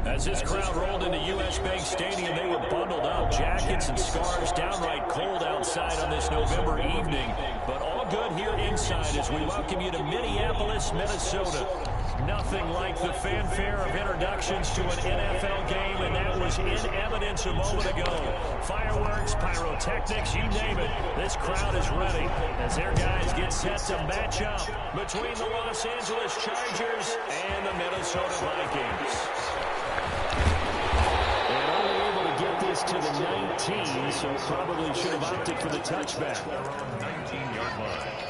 As this crowd rolled into U.S. Bank Stadium, they were bundled up, jackets and scarves, downright cold outside on this November evening. But all good here inside as we welcome you to Minneapolis, Minnesota. Nothing like the fanfare of introductions to an NFL game, and that was in evidence a moment ago. Fireworks, pyrotechnics, you name it. This crowd is ready as their guys get set to match up between the Los Angeles Chargers and the Minnesota Vikings. And only able to get this to the 19, so probably should have opted for the touchback. They're on 19-yard line.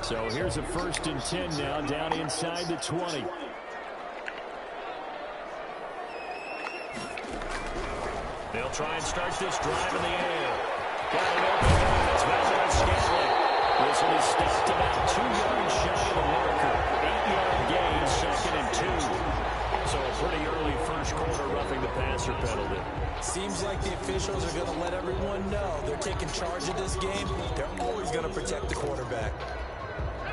So here's a 1st and 10 now, down inside the 20. They'll try and start this drive in the air. Got it open. It's Valdez-Scantling. This one is stopped about 2 yards shy of the marker. 8-yard gain, 2nd and 2. So a pretty early first quarter roughing the passer penalty. Seems like the officials are going to let everyone know they're taking charge of this game. They're always going to protect the quarterback.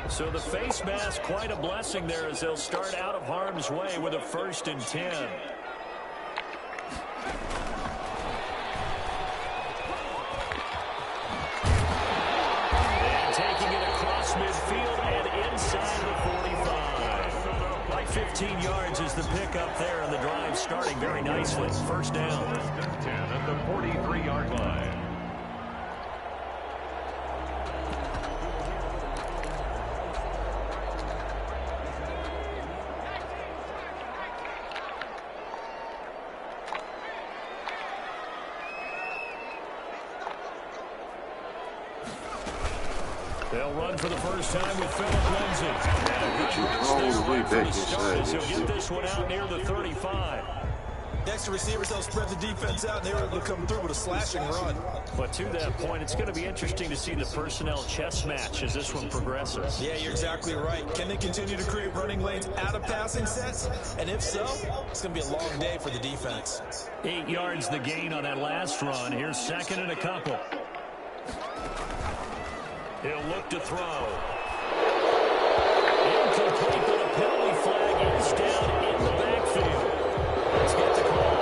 So the face mask, quite a blessing there as they'll start out of harm's way with a 1st and 10. And taking it across midfield and inside the 45. Like 15 yards is the pickup there, and the drive starting very nicely. First down. 10 at the 43-yard line. They'll run for the first time with Phillip Lindsay. He'll get this one out near the 35. Extra receivers, they'll spread the defense out, and they were able to come through with a slashing run. But to that point, it's going to be interesting to see the personnel chess match as this one progresses. Yeah, you're exactly right. Can they continue to create running lanes out of passing sets? And if so, it's going to be a long day for the defense. 8 yards the gain on that last run. Here's 2nd and a couple. He'll look to throw. Incomplete, but a penalty flag is down in the backfield. Let's get the call.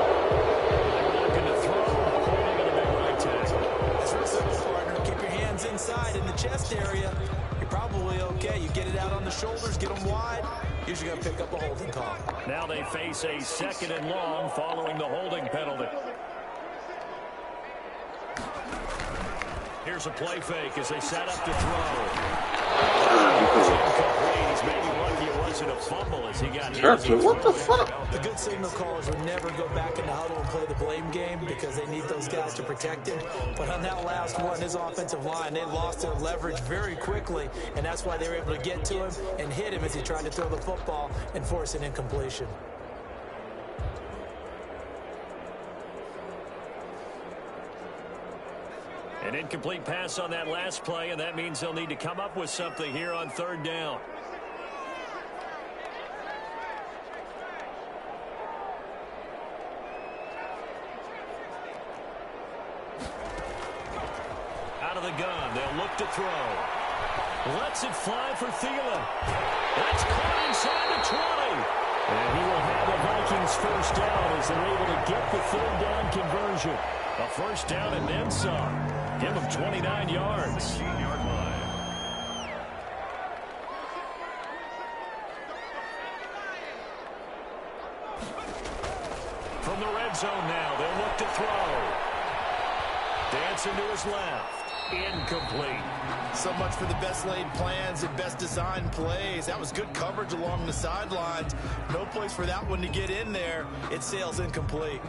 They're looking to throw, holding on a big right tackle. It's real simple, partner. Keep your hands inside in the chest area. You're probably okay. You get it out on the shoulders, get them wide. Usually going to pick up a holding call. Now they face a 2nd and long following the holding penalty. Here's a play fake as they set up to throw. He's maybe lucky it wasn't a fumble as he got hit. What the fuck? The good signal callers would never go back in the huddle and play the blame game because they need those guys to protect him. But on that last one, his offensive line, they lost their leverage very quickly, and that's why they were able to get to him and hit him as he tried to throw the football and force an incompletion. An incomplete pass on that last play, and that means they'll need to come up with something here on 3rd down. Out of the gun, they'll look to throw. Lets it fly for Thielen. That's caught inside the 20. And he will have the Vikings first down as they're able to get the 3rd down conversion. A first down and then some. Give him 29 yards. 16-yard line. From the red zone now, they'll look to throw. Dancing to his left. Incomplete. So much for the best laid plans and best designed plays. That was good coverage along the sidelines. No place for that one to get in there. It sails incomplete.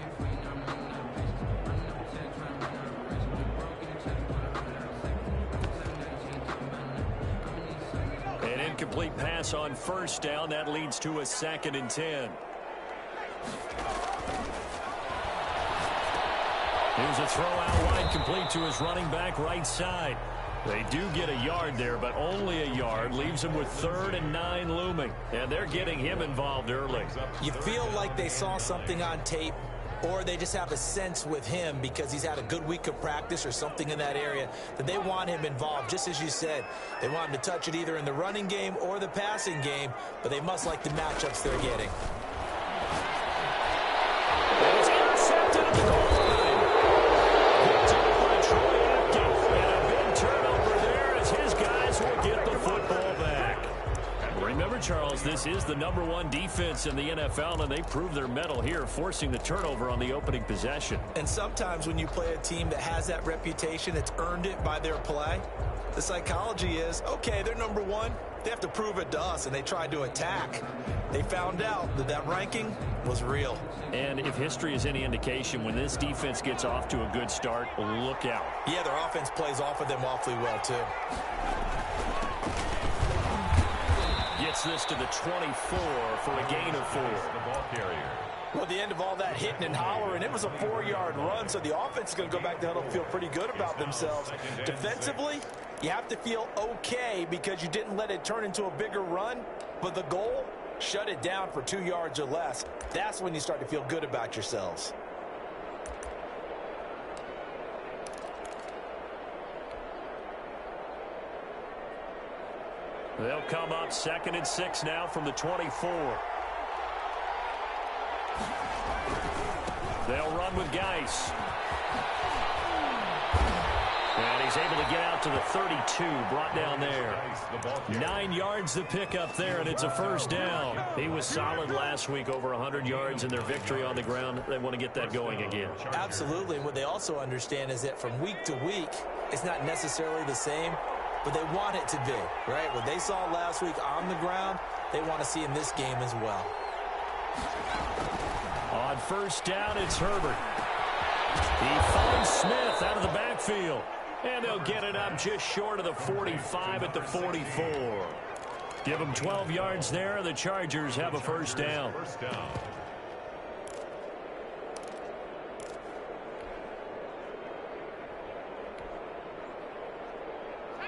An incomplete pass on first down. That leads to a 2nd and 10. Here's a throw out wide, complete to his running back right side. They do get a yard there, but only a yard. Leaves him with 3rd and 9 looming. And they're getting him involved early. You feel like they saw something on tape, or they just have a sense with him because he's had a good week of practice or something in that area that they want him involved. Just as you said, they want him to touch it either in the running game or the passing game, but they must like the matchups they're getting. It's intercepted at the goal line. Picked up by Troy Apke. And a big turnover there as his guys will get the football back. Remember, Charles, this is the #1 defense in the NFL, and they prove their mettle here, forcing the turnover on the opening possession. And sometimes when you play a team that has that reputation, it's earned it by their play, the psychology is, okay, they're #1. They have to prove it to us, and they tried to attack. They found out that that ranking was real. And if history is any indication, when this defense gets off to a good start, look out. Yeah, their offense plays off of them awfully well, too. Gets this to the 24 for a gain of 4. The ball carrier. Well, at the end of all that hitting and hollering, it was a 4-yard run, so the offense is going to go back to huddle and feel pretty good about themselves. Defensively, you have to feel okay because you didn't let it turn into a bigger run, but the goal, shut it down for 2 yards or less. That's when you start to feel good about yourselves. They'll come up 2nd and 6 now from the 24. They'll run with Geis. And he's able to get out to the 32, brought down there. 9 yards to pick up there, and it's a 1st down. He was solid last week, over 100 yards in their victory on the ground. They want to get that going again. Absolutely, and what they also understand is that from week to week, it's not necessarily the same, but they want it to be, right? What they saw last week on the ground, they want to see in this game as well. On 1st down, it's Herbert. He finds Smith out of the backfield. And they'll get it up just short of the 45 at the 44. Give them 12 yards there. The Chargers have a 1st down.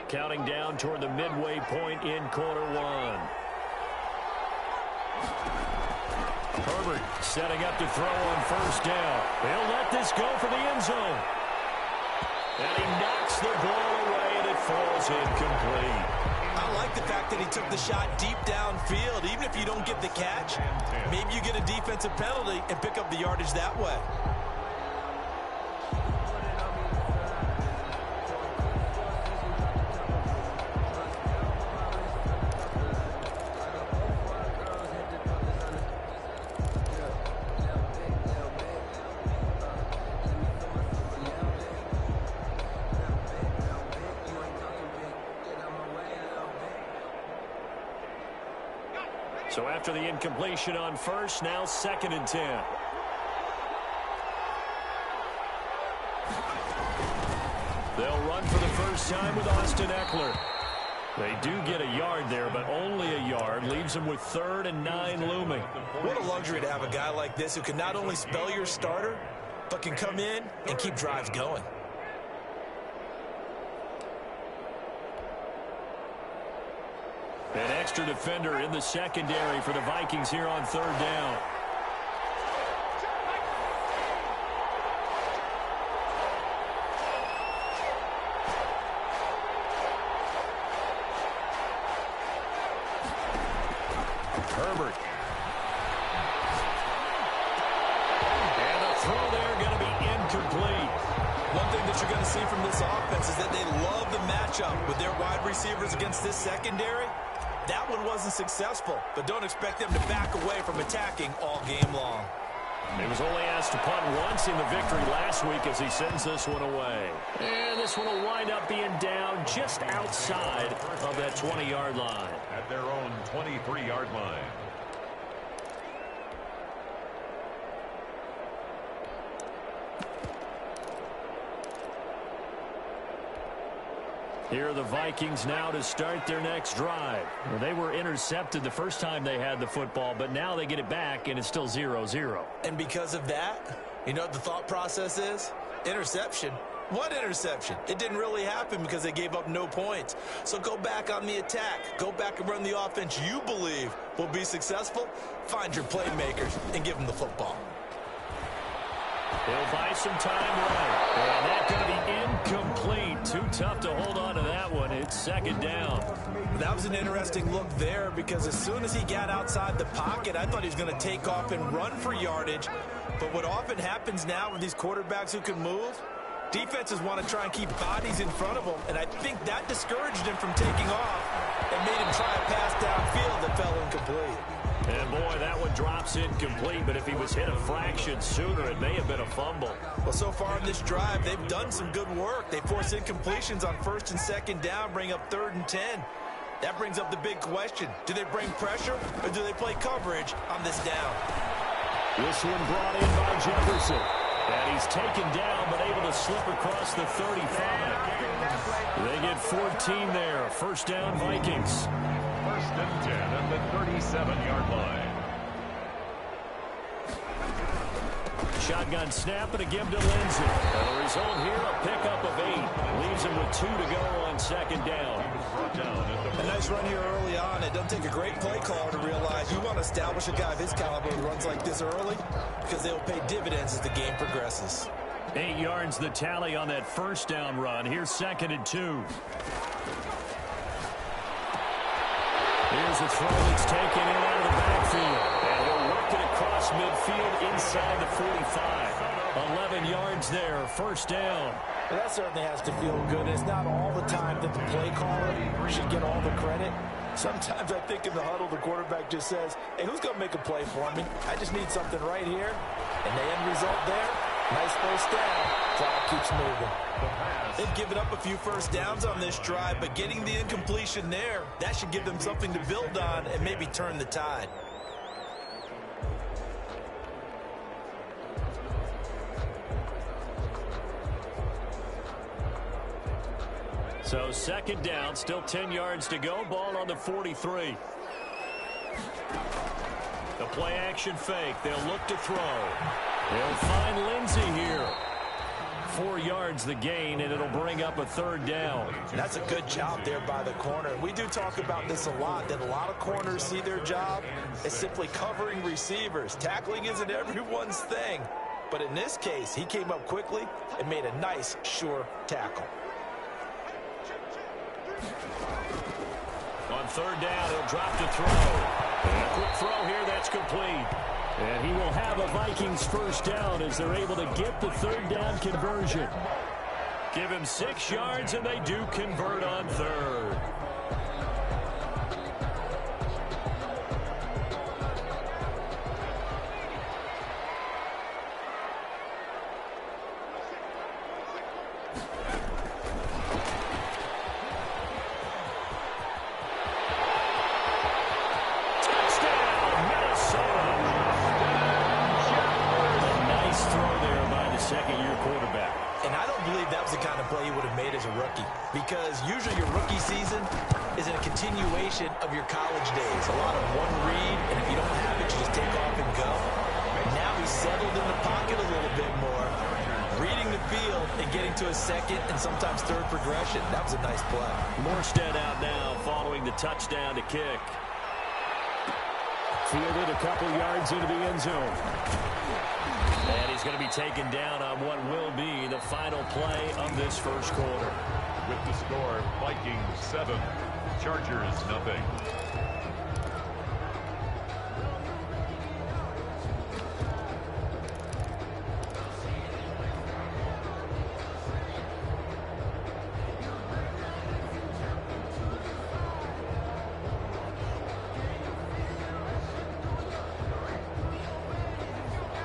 Counting down toward the midway point in quarter 1. Herbert setting up to throw on 1st down. They'll let this go for the end zone. And he knocks the ball away, and it falls incomplete. I like the fact that he took the shot deep downfield. Even if you don't get the catch, maybe you get a defensive penalty and pick up the yardage that way. So after the incompletion on 1st, now 2nd and 10. They'll run for the 1st time with Austin Eckler. They do get a yard there, but only a yard. Leaves them with 3rd and 9 looming. What a luxury to have a guy like this who can not only spell your starter, but can come in and keep drives going. An extra defender in the secondary for the Vikings here on 3rd down. Herbert. And the throw there going to be incomplete. One thing that you're going to see from this offense is that they love the matchup with their wide receivers against this secondary. That one wasn't successful, but don't expect them to back away from attacking all game long. He was only asked to punt once in the victory last week as he sends this one away. And this one will wind up being down just outside of that 20-yard line. At their own 23-yard line. Here are the Vikings now to start their next drive. Well, they were intercepted the first time they had the football, but now they get it back, and it's still 0-0. And because of that, You know what the thought process is? Interception. What interception? It didn't really happen because they gave up no points. So go back on the attack. Go back and run the offense you believe will be successful. Find your playmakers and give them the football. He'll buy some time right. And that's going to be incomplete. Too tough to hold on to that one. It's second down. That was an interesting look there because as soon as he got outside the pocket, I thought he was going to take off and run for yardage. But what often happens now with these quarterbacks who can move, defenses want to try and keep bodies in front of them, and I think that discouraged him from taking off and made him try a pass downfield that fell incomplete. And, boy, that one drops incomplete, but if he was hit a fraction sooner, it may have been a fumble. Well, so far in this drive, they've done some good work. They force incompletions on first and second down, bring up 3rd and 10. That brings up the big question. Do they bring pressure, or do they play coverage on this down? This one brought in by Jefferson. And he's taken down, but able to slip across the 35. They get 14 there. First down, Vikings. First and 10 at the 37-yard line. Shotgun snap and a give to Lindsey. And the result here, a pickup of 8. Leaves him with 2 to go on second down. A nice run here early on. It doesn't take a great play caller to realize you want to establish a guy of his caliber who runs like this early because they'll pay dividends as the game progresses. 8 yards the tally on that first down run. Here's 2nd and 2. Here's a throw that's taken in out of the backfield. And he'll work it across midfield inside the 45. 11 yards there, first down. Well, that certainly has to feel good. It's not all the time that the play caller should get all the credit. Sometimes I think in the huddle, the quarterback just says, hey, who's going to make a play for me? I just need something right here. And the end result there, nice first down. Clock keeps moving. They've given up a few first downs on this drive, but getting the incompletion there, that should give them something to build on and maybe turn the tide. So second down, still 10 yards to go. Ball on the 43. The play action fake. They'll look to throw. They'll find Lindsey here. 4 yards the gain, and it'll bring up a 3rd down. That's a good job there by the corner. We do talk about this a lot, that a lot of corners see their job as simply covering receivers. Tackling isn't everyone's thing. But in this case, he came up quickly and made a nice, sure tackle. On 3rd down, he'll drop to throw. And a quick throw here, that's complete. And he will have a Vikings first down as they're able to get the 3rd down conversion. Give him 6 yards, and they do convert on 3rd. Because usually your rookie season is in a continuation of your college days. A lot of one read, and if you don't have it, you just take off and go. Now he's settled in the pocket a little bit more, reading the field and getting to a 2nd and sometimes 3rd progression. That was a nice play. Morstead out now following the touchdown to kick. Fielded a couple yards into the end zone. And he's going to be taken down on what will be the final play of this first quarter. With the score, Vikings 7, Chargers 0.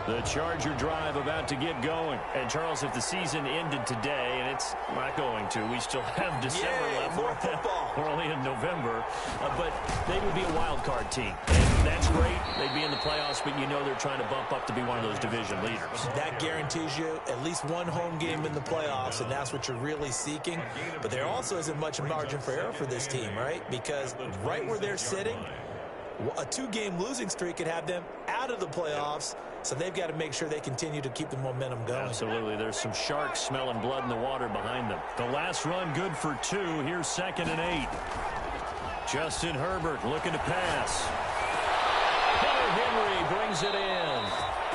The Charger drive about to get going. And, Charles, if the season ended today, and it's not going to, we still have December left. More football. We're only in November. But they would be a wild card team. And that's great. They'd be in the playoffs, but you know they're trying to bump up to be one of those division leaders. That guarantees you at least one home game in the playoffs, and that's what you're really seeking. But there also isn't much margin for error for this team, right? Because right where they're sitting, A 2-game losing streak could have them out of the playoffs, so they've got to make sure they continue to keep the momentum going. Absolutely. There's some sharks smelling blood in the water behind them. The last run good for 2. Here's 2nd and 8. Justin Herbert looking to pass. Henry brings it in.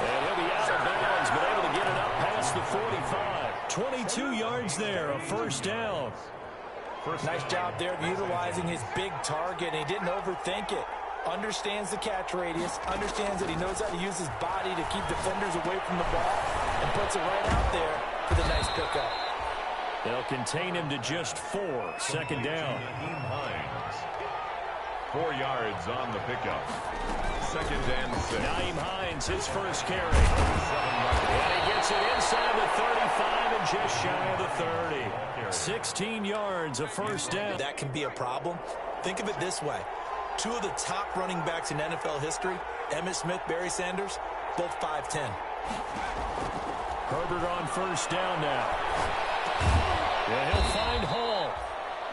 And he'll be out of bounds, but able to get it up past the 45. 22 yards there, a first down. Nice job there of utilizing his big target. He didn't overthink it. Understands the catch radius, understands that he knows how to use his body to keep defenders away from the ball, and puts it right out there for the nice pickup. They'll contain him to just 4. 2nd down. 4 yards on the pickup. 2nd and 6. Nyheim Hines, his first carry. And he gets it inside the 35 and just shy of the 30. 16 yards, a first down. That can be a problem. Think of it this way. 2 of the top running backs in NFL history, Emmitt Smith, Barry Sanders, both 5'10". Herbert on first down now. And he'll find Hall.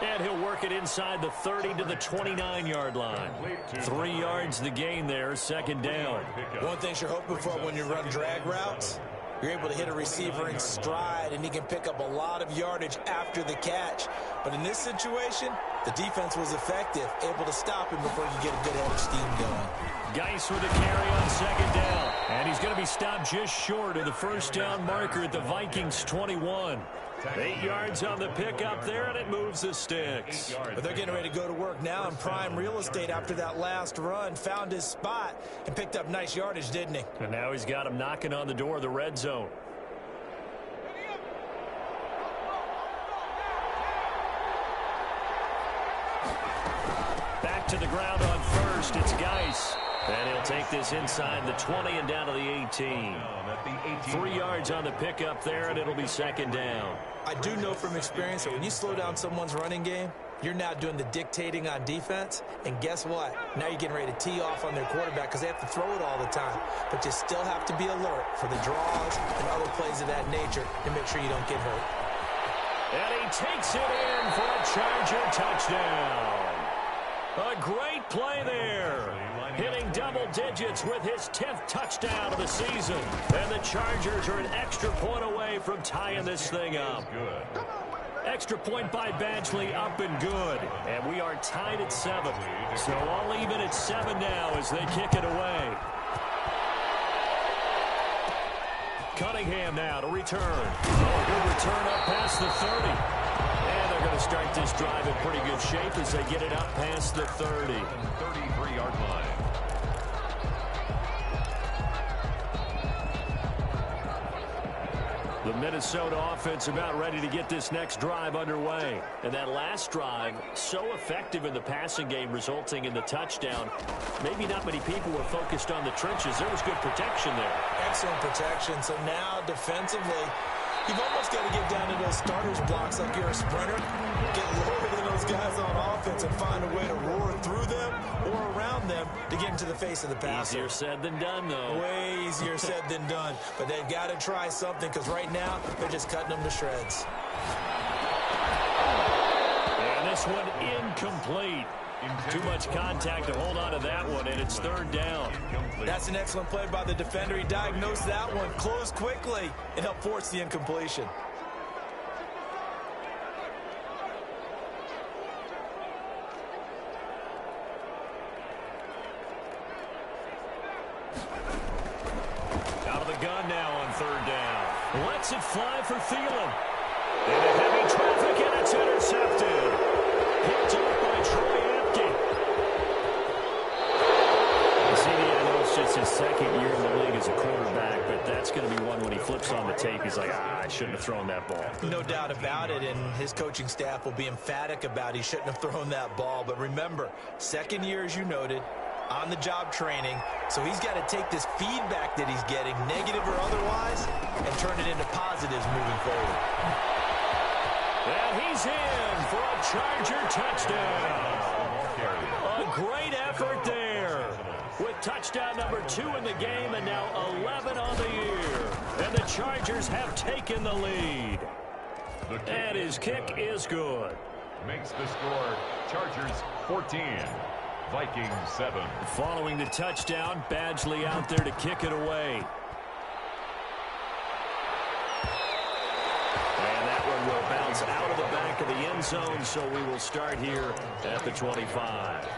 And he'll work it inside the 30 to the 29-yard line. 3 yards the gain there, 2nd down. One thing you're hoping for when you run drag routes, you're able to hit a receiver in stride, and he can pick up a lot of yardage after the catch. But in this situation, the defense was effective, able to stop him before you get a good head of steam going. Geis with a carry on 2nd down. And he's going to be stopped just short of the first down marker at the Vikings 21. 8 yards on the pickup there, and it moves the sticks. But they're getting ready to go to work now in prime real estate after that last run. Found his spot and picked up nice yardage, didn't he? And now he's got him knocking on the door of the red zone. Back to the ground on first. It's Geis. And he'll take this inside the 20 and down to the 18. 3 yards on the pickup there, and it'll be 2nd down. I do know from experience that when you slow down someone's running game, you're now doing the dictating on defense. And guess what? Now you're getting ready to tee off on their quarterback because they have to throw it all the time. But you still have to be alert for the draws and other plays of that nature to make sure you don't get hurt. And he takes it in for a Charger touchdown. A great play there. Hitting double digits with his 10th touchdown of the season. And the Chargers are an extra point away from tying this thing up. Extra point by Badgley, up and good. And we are tied at 7. So all even at 7 now as they kick it away. Cunningham now to return. Oh, good return up past the 30. And they're going to start this drive in pretty good shape as they get it up past the 30. 33-yard line. The Minnesota offense about ready to get this next drive underway. And that last drive, so effective in the passing game, resulting in the touchdown. Maybe not many people were focused on the trenches. There was good protection there. Excellent protection. So now defensively, you've almost got to get down to those starters blocks like you're a sprinter. Get lower than those guys on offense and find a way to roar through them or around them to get into the face of the passer. Easier said than done, though. Way easier said than done. But they've got to try something because right now they're just cutting them to shreds. And this one incomplete. Too much contact to hold on to that one, and it's 3rd down. That's an excellent play by the defender. He diagnosed that one, closed quickly, and helped force the incompletion. Out of the gun now on 3rd down. Lets it fly for Thielen. And heavy traffic, and it's intercepted. Picked up by Troy Apke. I know it's just his 2nd year in the league as a quarterback, but that's going to be one when he flips on the tape. He's like, I shouldn't have thrown that ball. No doubt about it, and his coaching staff will be emphatic about he shouldn't have thrown that ball. But remember, 2nd year, as you noted, on-the-job training, so he's got to take this feedback that he's getting, negative or otherwise, and turn it into positives moving forward. And he's in for a Charger touchdown. A great effort there. With touchdown number 2 in the game and now 11 on the year. And the Chargers have taken the lead. And his kick is good. Makes the score Chargers 14. Vikings 7. Following the touchdown, Badgley out there to kick it away. And that one will bounce out of the back of the end zone, so we will start here at the 25.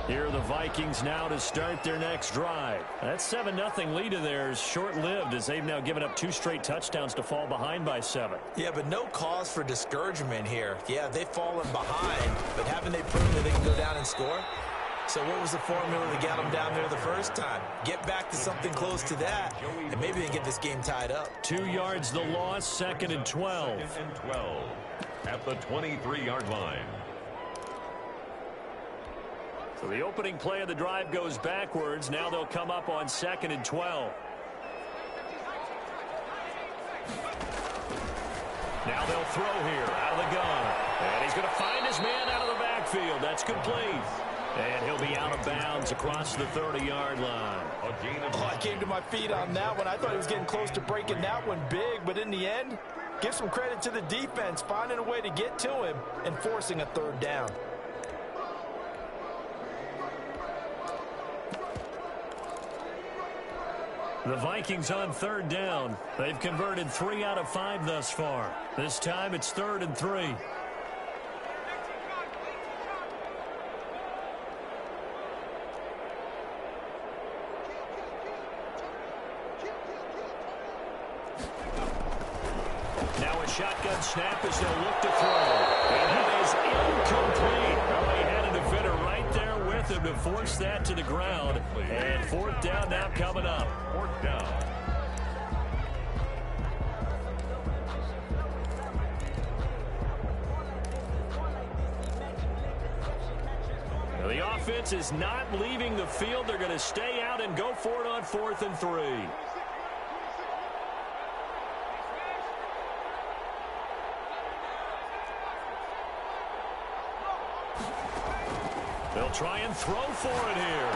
Here are the Vikings now to start their next drive. That 7-0 lead of theirs short-lived as they've now given up 2 straight touchdowns to fall behind by 7. Yeah, but no cause for discouragement here. Yeah, they've fallen behind, but haven't they proven that they can go down and score? So what was the formula to get them down there the first time? Get back to something close to that, and maybe they get this game tied up. 2 yards the loss, 2nd and 12. 2nd and 12 at the 23-yard line. So the opening play of the drive goes backwards. Now they'll come up on 2nd and 12. Now they'll throw here out of the gun. And he's going to find his man out of the backfield. That's complete. And he'll be out of bounds across the 30-yard line. I came to my feet on that one. I thought he was getting close to breaking that one big, but in the end, give some credit to the defense, finding a way to get to him and forcing a 3rd down. The Vikings on 3rd down. They've converted 3 out of 5 thus far. This time it's 3rd and 3. Now a shotgun snap as they'll look to throw. And that is incomplete. Well, they had a defender right there with him to force that to the ground. And 4th down now coming up. 4th down. Now the offense is not leaving the field. They're going to stay out and go for it on 4th and 3. They'll try and throw for it here.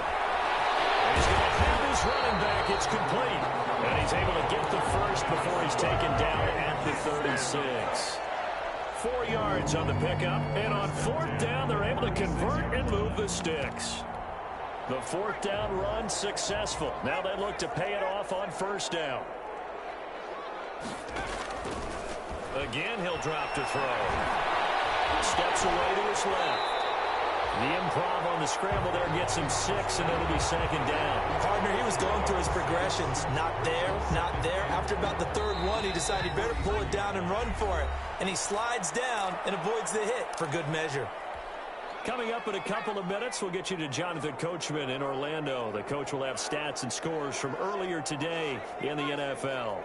And he's going to have his running back. It's complete. And he's able to get the first before he's taken down at the 36. 4 yards on the pickup. And on 4th down, they're able to convert and move the sticks. The 4th down run successful. Now they look to pay it off on 1st down. Again, he'll drop to throw. Steps away to his left. The improv on the scramble there gets him 6, and it'll be 2nd down. Partner, he was going through his progressions. Not there, not there. After about the 3rd one, he decided he better pull it down and run for it. And he slides down and avoids the hit for good measure. Coming up in a couple of minutes, we'll get you to Jonathan Coachman in Orlando. The coach will have stats and scores from earlier today in the NFL.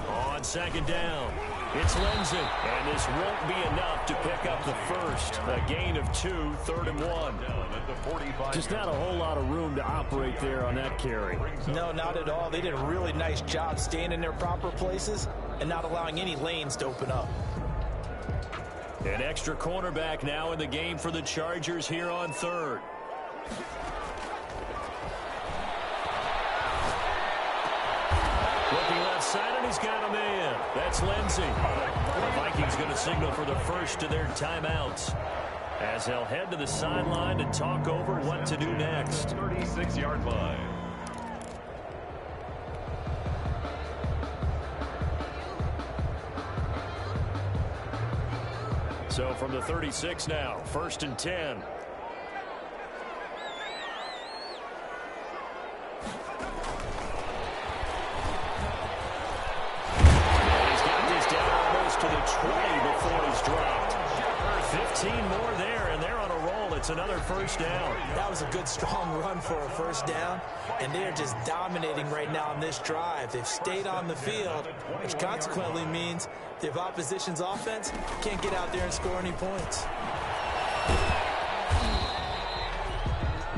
On 2nd down, it's Lindsey, and this won't be enough to pick up the first. A gain of 2, 3rd and 1. Just not a whole lot of room to operate there on that carry. No, not at all. They did a really nice job staying in their proper places and not allowing any lanes to open up. An extra cornerback now in the game for the Chargers here on 3rd. Looking left side, and he's got a man. That's Lindsey. The Vikings going to signal for the first of their timeouts as they'll head to the sideline and talk over what to do next. 36-yard line. So from the 36 now, 1st and 10. To the 20 before he's dropped. 15 more there, and they're on a roll. It's another 1st down. That was a good, strong run for a 1st down, and they're just dominating right now on this drive. They've stayed on the field, which consequently means the opposition's offense can't get out there and score any points.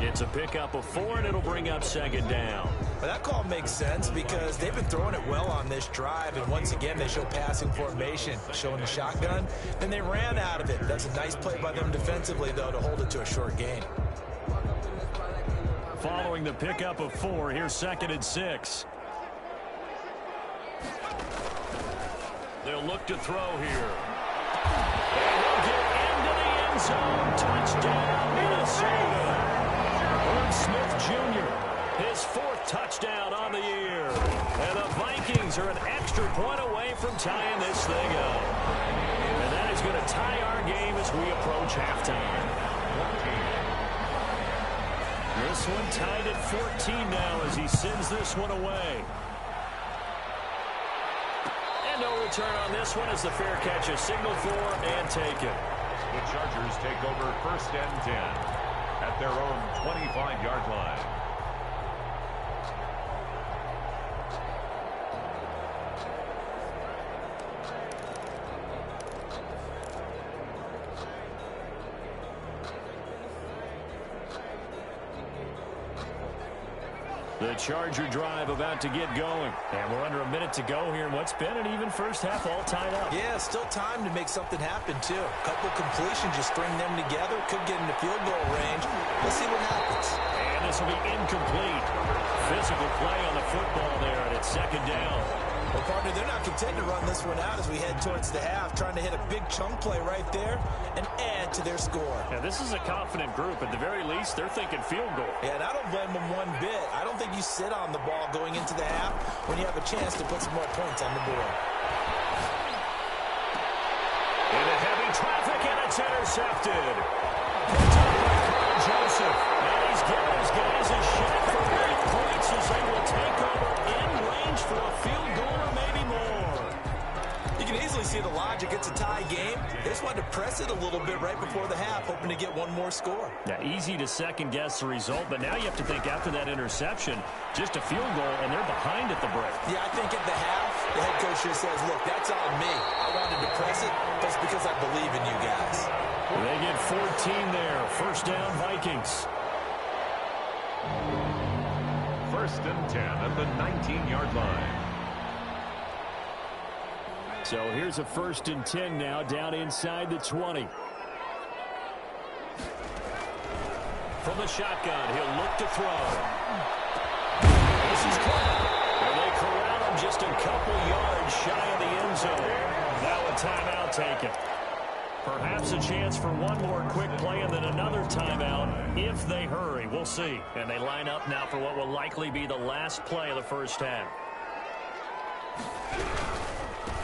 It's a pickup of 4, and it'll bring up 2nd down. But that call makes sense because they've been throwing it well on this drive, and once again they show passing formation, showing the shotgun, and they ran out of it. That's a nice play by them defensively, though, to hold it to a short gain. following the pickup of 4. Here's 2nd and 6. They'll look to throw here. And he'll get into the end zone. Touchdown, Minnesota. Herb Smith Jr., his 4th touchdown on the year. And the Vikings are an extra point away from tying this thing up. And that is going to tie our game as we approach halftime. This one tied at 14 now as he sends this one away. And no return on this one as the fair catch is signaled for and taken. The Chargers take over 1st and 10 at their own 25-yard line. The Charger drive about to get going. And we're under a minute to go here in what's been an even first half, all tied up. Yeah, still time to make something happen, too. A couple completions, just string them together. Could get into field goal range. Let's see what happens. And this will be incomplete. Physical play on the football there, and it's 2nd down. Well, partner, they're not content to run this one out as we head towards the half, trying to hit a big chunk play right there and add to their score. Yeah, this is a confident group. At the very least, they're thinking field goal. Yeah, and I don't blame them one bit. I don't think you sit on the ball going into the half when you have a chance to put some more points on the board. Into heavy traffic, and it's intercepted. Picked up by Carl Joseph. And he's giving his guys a shot for 8 points as they will take over in range for a field goal or maybe more. You can easily see the logic. It's a tie game. They just wanted to press it a little bit right before the half, hoping to get one more score. Yeah, easy to second-guess the result, but now you have to think after that interception, just a field goal, and they're behind at the break. Yeah, I think at the half, the head coach just says, look, that's on me. I wanted to press it, but it's because I believe in you guys. They get 14 there. 1st down, Vikings. 1st and 10 at the 19-yard line. So here's a 1st and 10 now, down inside the 20. From the shotgun, he'll look to throw. This is caught. And they corral him just a couple yards shy of the end zone. Now a timeout taken. Perhaps a chance for one more quick play and then another timeout if they hurry. We'll see. And they line up now for what will likely be the last play of the first half.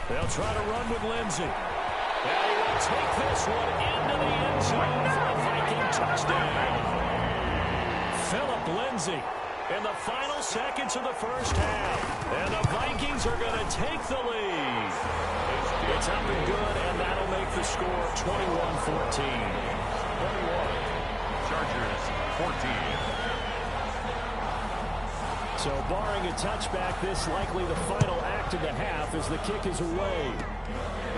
They'll try to run with Lindsey. And he will take this one into the end zone for a Viking touchdown. Philip Lindsey in the final seconds of the first half. And the Vikings are going to take the lead. It's up and good, and that'll make the score 21-14. 21. Chargers 14. So barring a touchback, this likely the final act of the half as the kick is away.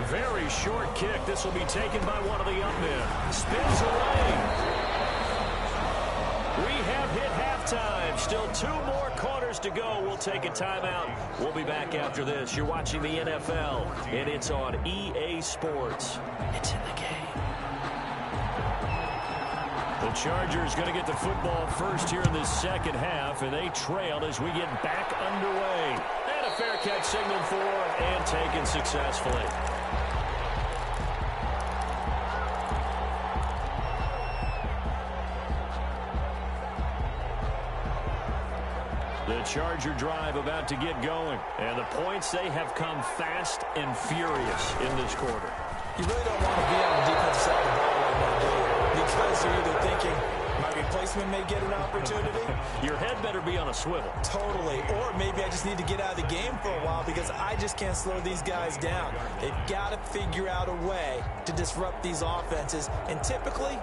Very short kick. This will be taken by one of the up men. Spins away. We have hit halftime. Still 2 more quarters to go. We'll take a timeout. We'll be back after this. You're watching the NFL, and it's on EA Sports. It's in the game. The Chargers going to get the football first here in this second half, and they trail as we get back underway. And a fair catch signaled for and taken successfully. The Charger drive about to get going. And the points, they have come fast and furious in this quarter. You really don't want to be on the defensive side of the ball right now, do you? Because you're either thinking, my replacement may get an opportunity. Your head better be on a swivel. Totally. Or maybe I just need to get out of the game for a while because I just can't slow these guys down. They've got to figure out a way to disrupt these offenses. And typically,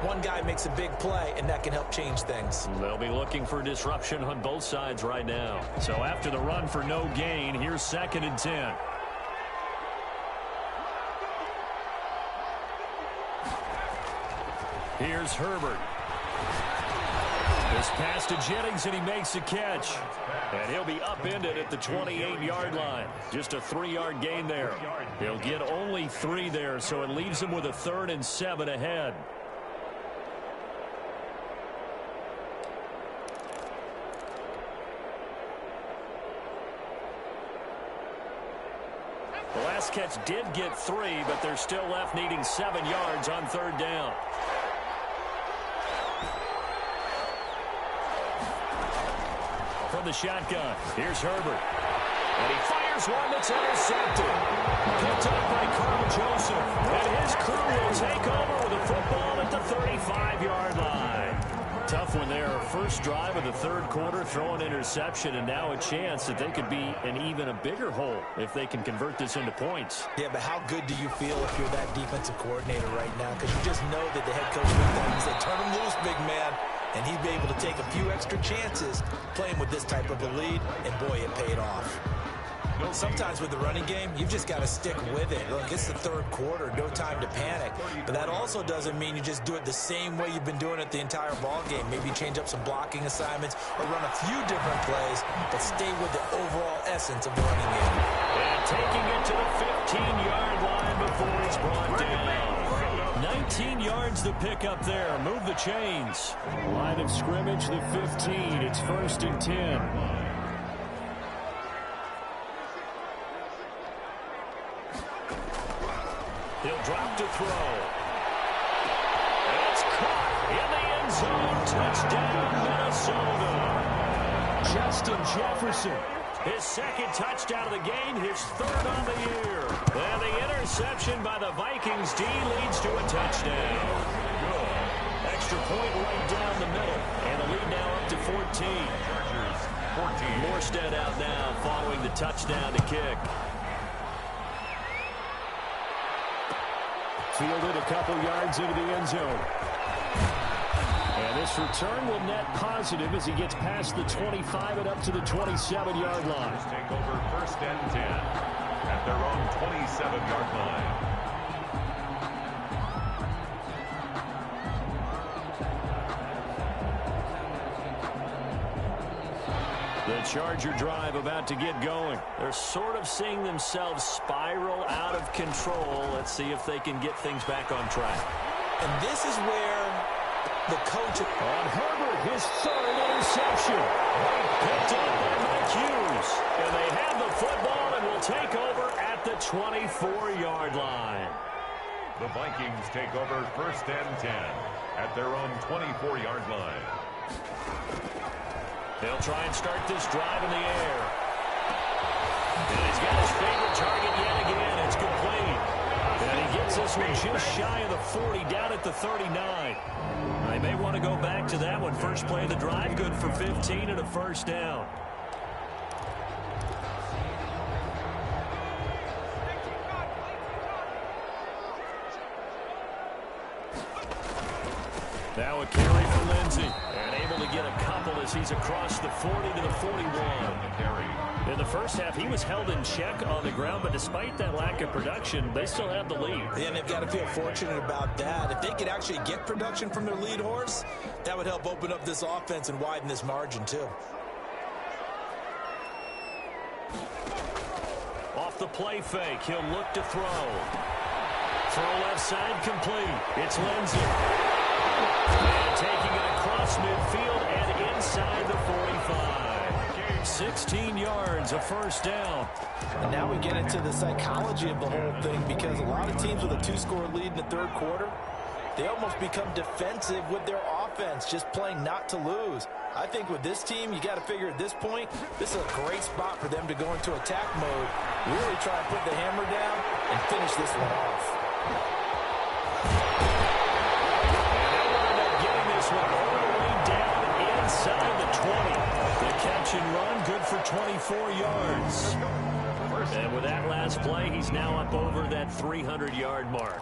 one guy makes a big play, and that can help change things. They'll be looking for disruption on both sides right now. So after the run for no gain, here's 2nd and 10. Here's Herbert. This pass to Jennings, and he makes the catch. And he'll be upended at the 28-yard line. Just a 3-yard gain there. He'll get only 3 there, so it leaves him with a 3rd and 7 ahead. last catch did get 3, but they're still left needing 7 yards on 3rd down. From the shotgun, here's Herbert. And he fires one that's intercepted. Picked up by Carl Joseph. And his crew will take over with a football at the 35-yard line. Tough one there. First drive of the 3rd quarter, throw an interception, and now a chance that they could be in even a bigger hole if they can convert this into points. Yeah, but how good do you feel if you're that defensive coordinator right now? Because you just know that the head coach looked at him and said, turn him loose, big man. And he'd be able to take a few extra chances playing with this type of a lead, and boy, it paid off. Sometimes with the running game, you've just got to stick with it. Look, it's the 3rd quarter, no time to panic. But that also doesn't mean you just do it the same way you've been doing it the entire ball game. Maybe change up some blocking assignments or run a few different plays, but stay with the overall essence of the running game. And taking it to the 15-yard line before he's brought down. 19 yards to pick up there. Move the chains. Line of scrimmage, the 15. It's 1st and 10. He'll drop to throw. It's caught in the end zone. Touchdown, Minnesota. Justin Jefferson. His 2nd touchdown of the game, his 3rd on the year. And the interception by the Vikings D leads to a touchdown. Extra point right down the middle. And the lead now up to 14. Chargers, 14. Morstead out now following the touchdown to kick. Fielded a couple yards into the end zone. And this return will net positive as he gets past the 25 and up to the 27-yard line. Take over 1st and 10 at their own 27-yard line. The Charger drive about to get going. They're sort of seeing themselves spiral out of control. Let's see if they can get things back on track. And this is where the coach... On Herbert, his 3rd interception. Picked up by Mike Hughes. And they have the football and will take over at the 24-yard line. The Vikings take over 1st and 10 at their own 24-yard line. They'll try and start this drive in the air. And he's got his favorite target yet again. It's complete. And he gets this one just shy of the 40, down at the 39. They may want to go back to that one. First play of the drive, good for 15 and a 1st down. Now a carry for Lindsey. And able to get a couple as he's across the 40 to the 41. In the first half, he was held in check on the ground, but despite that lack of production, they still have the lead. And they've got to feel fortunate about that. If they could actually get production from their lead horse, that would help open up this offense and widen this margin, too. Off the play fake, he'll look to throw. Throw left side complete. It's Lindsey. And taking it across midfield and inside the 45. 16 yards, a 1st down. And now we get into the psychology of the whole thing, because a lot of teams with a 2-score lead in the 3rd quarter, they almost become defensive with their offense, just playing not to lose. I think with this team, you got to figure at this point, this is a great spot for them to go into attack mode, really try and put the hammer down and finish this one off. All the way down inside the 20. The catch and run, good for 24 yards. And with that last play, he's now up over that 300-yard mark.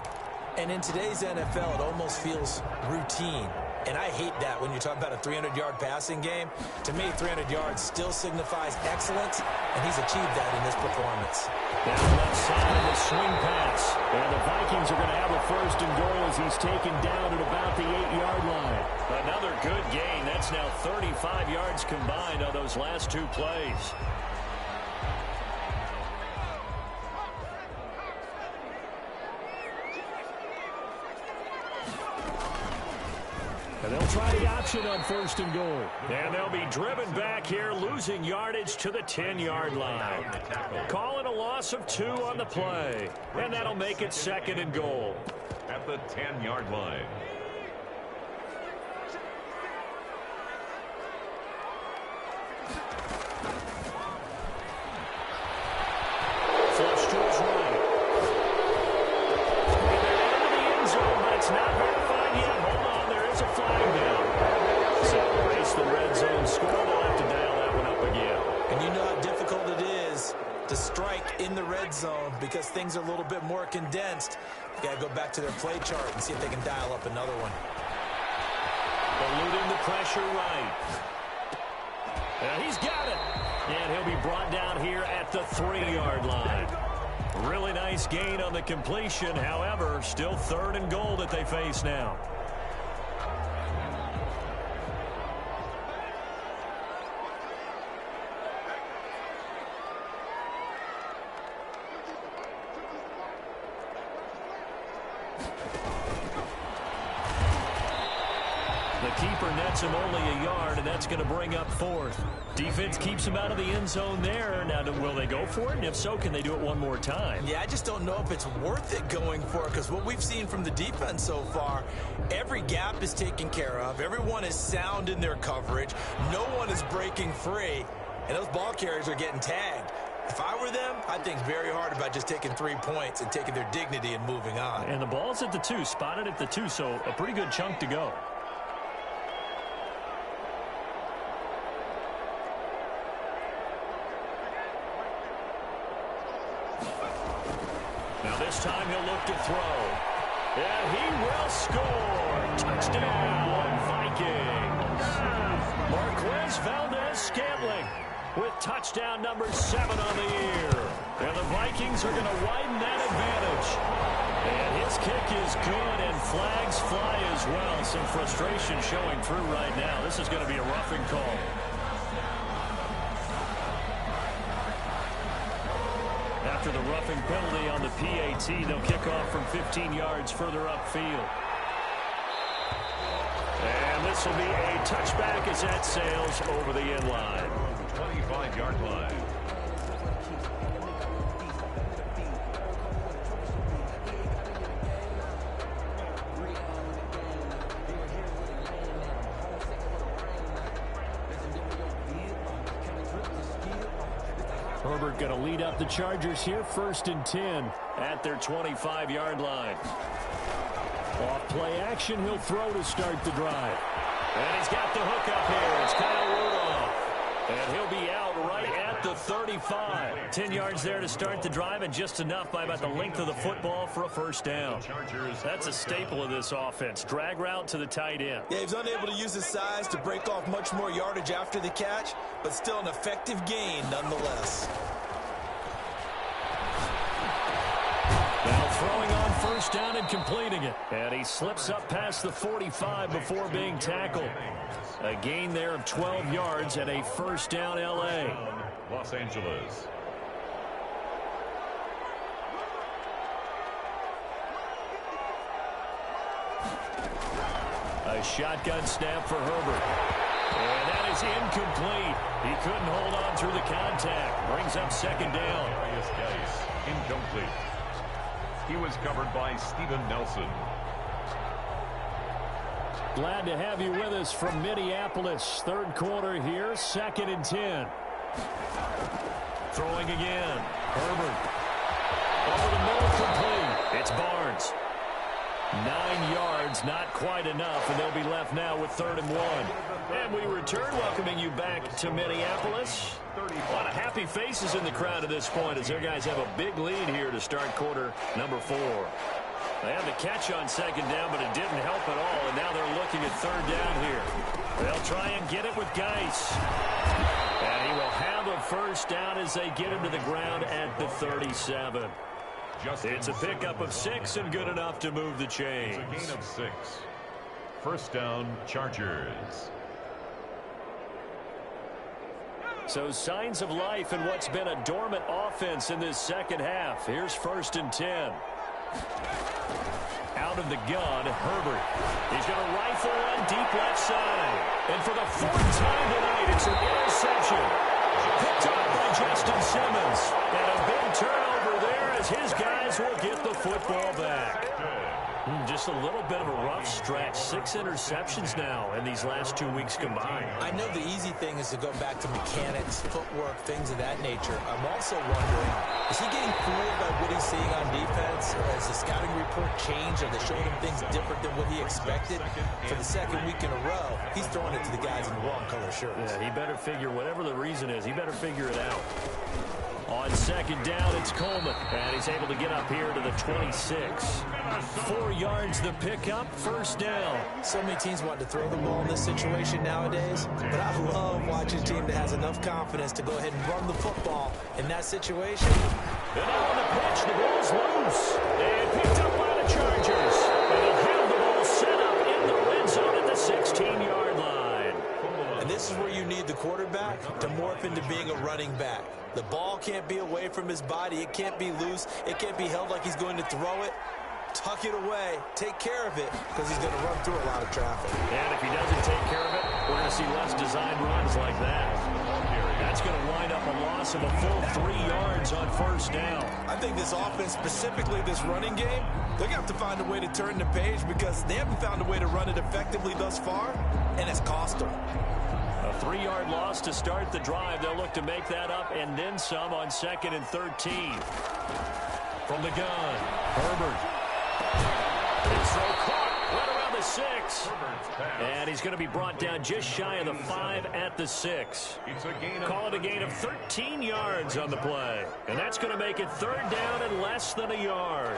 And in today's NFL, it almost feels routine. And I hate that when you talk about a 300-yard passing game. To me, 300 yards still signifies excellence, and he's achieved that in this performance. Down left side of the swing pass. And the Vikings are going to have a 1st and goal as he's taken down at about the 8-yard line. Another good gain. That's now 35 yards combined on those last 2 plays. And they'll try the option on 1st and goal. And they'll be driven back here, losing yardage to the 10-yard line. Calling a loss of 2 on the play. And that'll make it 2nd and goal. At the 10-yard line. Flush to his right. Into the end zone, but it's not verified yet. Hold on, there is a flag down. So erase the red zone score. They'll have to dial that one up again. And you know how difficult it is to strike in the red zone because things are a little bit more condensed. You got to go back to their play chart and see if they can dial up another one. Eluding the pressure right. And he's got it. And he'll be brought down here at the 3-yard line. Really nice gain on the completion. However, still 3rd and goal that they face now. The keeper nets him only a yard, and that's going to bring up 4th. Defense keeps him out of the end zone there. Now, will they go for it? And if so, can they do it one more time? Yeah, I just don't know if it's worth it going for it because what we've seen from the defense so far, every gap is taken care of. Everyone is sound in their coverage. No one is breaking free, and those ball carriers are getting tagged. If I were them, I'd think very hard about just taking 3 points and taking their dignity and moving on. And the ball's at the 2, spotted at the 2, so a pretty good chunk to go. Now this time he'll look to throw. And he will score. Touchdown, Vikings. Marquez Valdez-Scantling with touchdown number 7 on the year. And the Vikings are going to widen that advantage. And his kick is good, and flags fly as well. Some frustration showing through right now. This is going to be a roughing call. After the roughing penalty on the PAT, they'll kick off from 15 yards further upfield. And this will be a touchback as that sails over the end line. 25-yard line. Herbert going to lead up the Chargers here, 1st and 10 at their 25-yard line. Off play action, he'll throw to start the drive. And he's got the hook up here. It's Kyle Rudolph. And he'll be out right at the 35. 10 yards there to start the drive, and just enough by about the length of the football for a 1st down. That's a staple of this offense. Drag route to the tight end. Yeah, he's unable to use his size to break off much more yardage after the catch, but still an effective gain nonetheless. Now throwing on 1st down and completing it. And he slips up past the 45 before being tackled. A gain there of 12 yards and a 1st down L.A. Los Angeles. A shotgun snap for Herbert. And that is incomplete. He couldn't hold on through the contact. Brings up 2nd down. Incomplete. He was covered by Steven Nelson. Glad to have you with us from Minneapolis. 3rd quarter here, 2nd and 10. Throwing again. Herbert. Over the middle, complete. It's Barnes. 9 yards, not quite enough, and they'll be left now with 3rd and 1. And we return, welcoming you back to Minneapolis. A lot of happy faces in the crowd at this point as their guys have a big lead here to start quarter number 4. They had the catch on 2nd down, but it didn't help at all, and now they're looking at 3rd down here. They'll try and get it with Geis. And he will have a 1st down as they get him to the ground at the 37. It's a pickup of 6 and good enough to move the chains. It's a gain of 6. 1st down, Chargers. So signs of life in what's been a dormant offense in this 2nd half. Here's 1st and 10. Out of the gun, Herbert. He's going to rifle one deep left side. And for the fourth time tonight, it's an interception. Picked up by Justin Simmons. And a big turnover there as his guys will get the football back. Just a little bit of a rough stretch. 6 interceptions now in these last 2 weeks combined. I know the easy thing is to go back to mechanics, footwork, things of that nature. I'm also wondering, is he getting fooled by what he's seeing on defense? Has the scouting report changed? Are they showing him things different than what he expected? For the second week in a row, he's throwing it to the guys in the wrong color shirts. Yeah, he better figure, whatever the reason is, he better figure it out. On second down, it's Coleman. And he's able to get up here to the 26. 4 yards the pickup, first down. So many teams want to throw the ball in this situation nowadays, but I love watching a team that has enough confidence to go ahead and run the football in that situation. And now on the pitch, the ball's loose. And picked up by the Chargers. And they'll have the ball set up in the red zone at the 16-yard line. And this is where you need the quarterback to morph into being a running back. The ball can't be away from his body. It can't be loose. It can't be held like he's going to throw it. Tuck it away. Take care of it because he's going to run through a lot of traffic. And if he doesn't take care of it, we're going to see less design runs like that. That's going to wind up a loss of a full 3 yards on first down. I think this offense, specifically this running game, they're going to have to find a way to turn the page because they haven't found a way to run it effectively thus far, and it's cost them. A 3-yard loss to start the drive. They'll look to make that up and then some on 2nd and 13. From the gun, Herbert. His throw caught right around the 6. And he's going to be brought down just shy of the 5 at the 6. Call it a gain of 13 yards on the play. And that's going to make it 3rd down and less than a yard.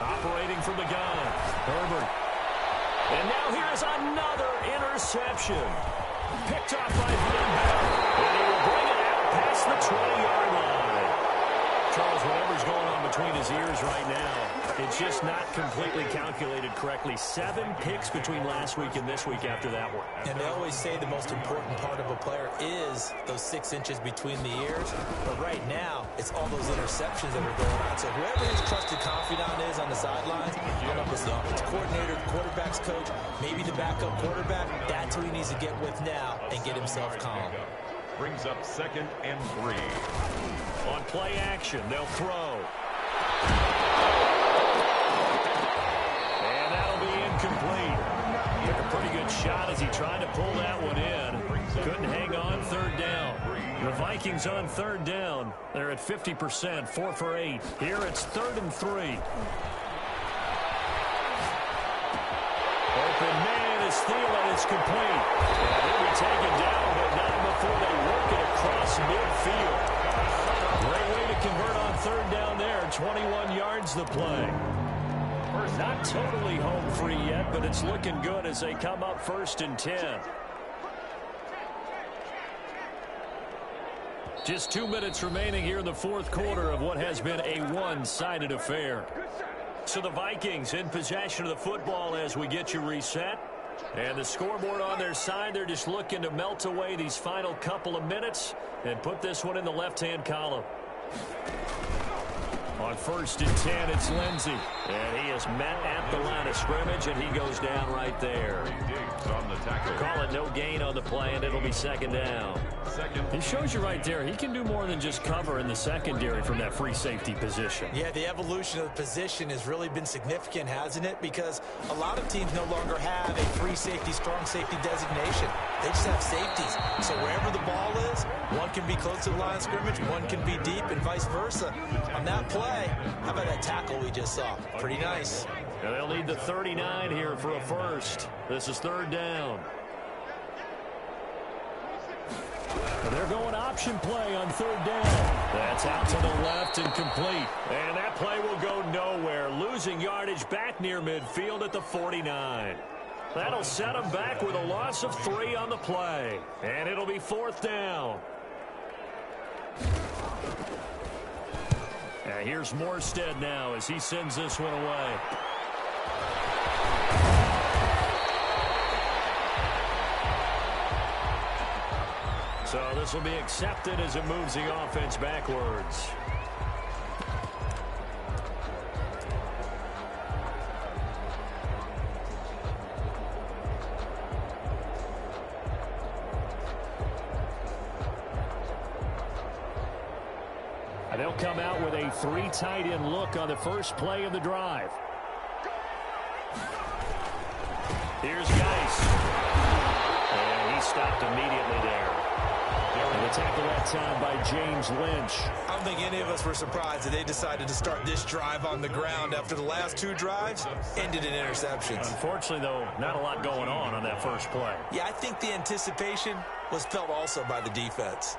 Operating from the gun, Herbert. And now here's another interception. Picked off by Van Bell. And he will bring it out past the 20-yard line. Charles, whatever's going on between his ears right now, it's just not completely calculated correctly. 7 picks between last week and this week after that one. And they always say the most important part of a player is those 6 inches between the ears. But right now, it's all those interceptions that are going on. So whoever his trusted confidant is on the sidelines, I don't know if it's the offensive coordinator, the quarterback's coach, maybe the backup quarterback, that's who he needs to get with now and get himself calm. Brings up 2nd and 3. On play action, they'll throw. And that'll be incomplete. Took a pretty good shot as he tried to pull that one in. Couldn't hang on 3rd down. The Vikings on 3rd down. They're at 50%, 4 for 8. Here it's 3rd and 3. Open man is Thielen. It's complete. And he'll be taken down, but not before they work it across midfield. Great way to convert on 3rd down there. 21 yards the play. Not totally home free yet, but it's looking good as they come up 1st and 10. Just 2 minutes remaining here in the 4th quarter of what has been a one-sided affair. So the Vikings in possession of the football as we get you reset. And the scoreboard on their side, they're just looking to melt away these final couple of minutes and put this one in the left-hand column. On 1st and 10, it's Lindsey. And he is met at the line of scrimmage, and he goes down right there. Call it no gain on the play, and it'll be 2nd down. He shows you right there, he can do more than just cover in the secondary from that free safety position. Yeah, the evolution of the position has really been significant, hasn't it? Because a lot of teams no longer have a free safety, strong safety designation. They just have safeties. So wherever the ball is, one can be close to the line of scrimmage, one can be deep, and vice versa. On that play, how about that tackle we just saw? Pretty nice. And they'll need the 39 here for a first. This is 3rd down. And they're going option play on 3rd down. That's out to the left and complete. And that play will go nowhere. Losing yardage back near midfield at the 49. That'll set them back with a loss of 3 on the play. And it'll be 4th down. And here's Morstead now as he sends this one away. So So this will be accepted as it moves the offense backwards. And they'll come out with a 3 tight end look on the first play of the drive. Here's Geis. And he stopped immediately there. And the tackle that time by James Lynch. I don't think any of us were surprised that they decided to start this drive on the ground after the last 2 drives ended in interceptions. Unfortunately, though, not a lot going on that first play. Yeah, I think the anticipation was felt also by the defense.